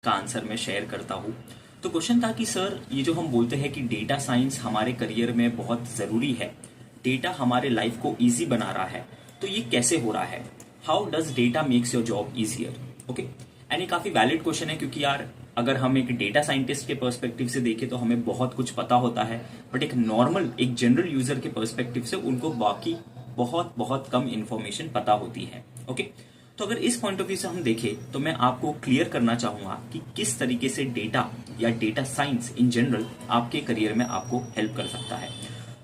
का आंसर मैं शेयर करता हूँ। तो क्वेश्चन था कि सर ये जो हम बोलते हैं कि डेटा साइंस हमारे करियर में बहुत ज़रूरी है, डेटा हमारे लाइफ को इजी बना रहा है, तो ये कैसे हो रहा है? How does data makes your job easier? Okay, and ये काफ़ी वैलिड क्वेश्चन है क्योंकि यार अगर हम एक डेटा साइंटिस्ट के पर्सपेक्टिव से देखें तो हमें बहुत कुछ पता होता है, बट एक नॉर्मल एक जनरल यूजर के पर्सपेक्टिव से उनको बाकी बहुत बहुत कम इंफॉर्मेशन पता होती है। ओके, तो अगर इस पॉइंट ऑफ व्यू से हम देखें तो मैं आपको क्लियर करना चाहूंगा कि किस तरीके से डेटा या डेटा साइंस इन जनरल आपके करियर में आपको हेल्प कर सकता है।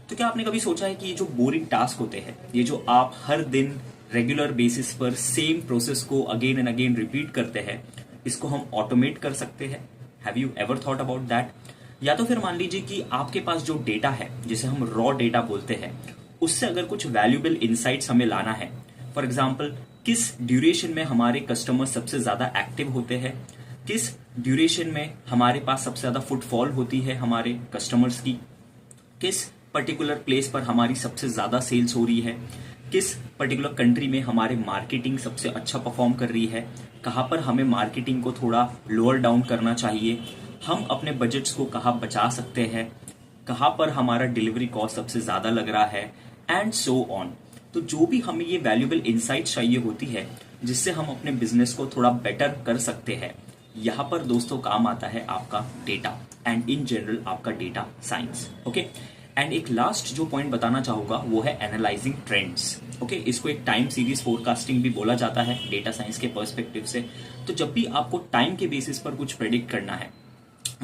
तो क्या आपने कभी सोचा है कि ये जो बोरिंग टास्क होते हैं, ये जो आप हर दिन रेगुलर बेसिस पर सेम प्रोसेस को अगेन एंड अगेन रिपीट करते हैं, इसको हम ऑटोमेट कर सकते हैं? Have you ever thought about that? या तो फिर मान लीजिए कि आपके पास जो डेटा है, जिसे हम रॉ डेटा बोलते हैं, उससे अगर कुछ वैल्यूएबल इनसाइट्स हमें लाना है। फॉर एग्जाम्पल, किस ड्यूरेशन में हमारे कस्टमर सबसे ज्यादा एक्टिव होते हैं, किस ड्यूरेशन में हमारे पास सबसे ज्यादा फुटफॉल होती है हमारे कस्टमर्स की, किस पर्टिकुलर प्लेस पर हमारी सबसे ज्यादा सेल्स हो रही है, किस पर्टिकुलर कंट्री में हमारे मार्केटिंग सबसे अच्छा परफॉर्म कर रही है, कहाँ पर हमें मार्केटिंग को थोड़ा लोअर डाउन करना चाहिए, हम अपने बजट्स को कहाँ बचा सकते हैं, कहाँ पर हमारा डिलीवरी कॉस्ट सबसे ज्यादा लग रहा है, एंड सो ऑन। तो जो भी हमें ये वैल्यूएबल इनसाइट चाहिए होती है जिससे हम अपने बिजनेस को थोड़ा बेटर कर सकते हैं, यहाँ पर दोस्तों काम आता है आपका डेटा एंड इन जनरल आपका डेटा साइंस। ओके, एंड एक लास्ट जो पॉइंट बताना चाहूंगा वो है एनालाइजिंग ट्रेंड्स। ओके, इसको एक टाइम सीरीज फोरकास्टिंग भी बोला जाता है डेटा साइंस के पर्सपेक्टिव से। तो जब भी आपको टाइम के बेसिस पर कुछ प्रेडिक्ट करना है,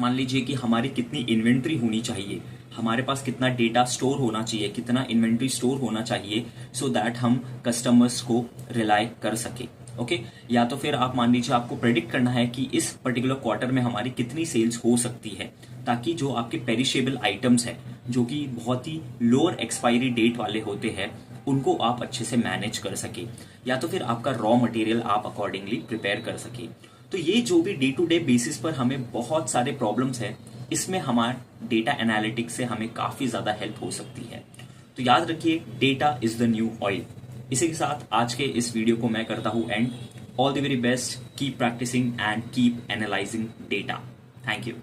मान लीजिए कि हमारी कितनी इन्वेंट्री होनी चाहिए, हमारे पास कितना डेटा स्टोर होना चाहिए, कितना इन्वेंट्री स्टोर होना चाहिए, सो दैट हम कस्टमर्स को रिलाई कर सके। ओके, या तो फिर आप मान लीजिए आपको प्रेडिक्ट करना है कि इस पर्टिकुलर क्वार्टर में हमारी कितनी सेल्स हो सकती है, ताकि जो आपके पेरिशेबल आइटम्स हैं जो कि बहुत ही लोअर एक्सपायरी डेट वाले होते हैं, उनको आप अच्छे से मैनेज कर सके, या तो फिर आपका रॉ मटेरियल आप अकॉर्डिंगली प्रिपेयर कर सके। तो ये जो भी डे टू डे बेसिस पर हमें बहुत सारे प्रॉब्लम्स हैं, इसमें हमारे डेटा एनालिटिक्स से हमें काफी ज्यादा हेल्प हो सकती है। तो याद रखिए, data is the new oil. इसी के साथ आज के इस वीडियो को मैं करता हूं and. All the very best, keep practising and keep analysing data. Thank you.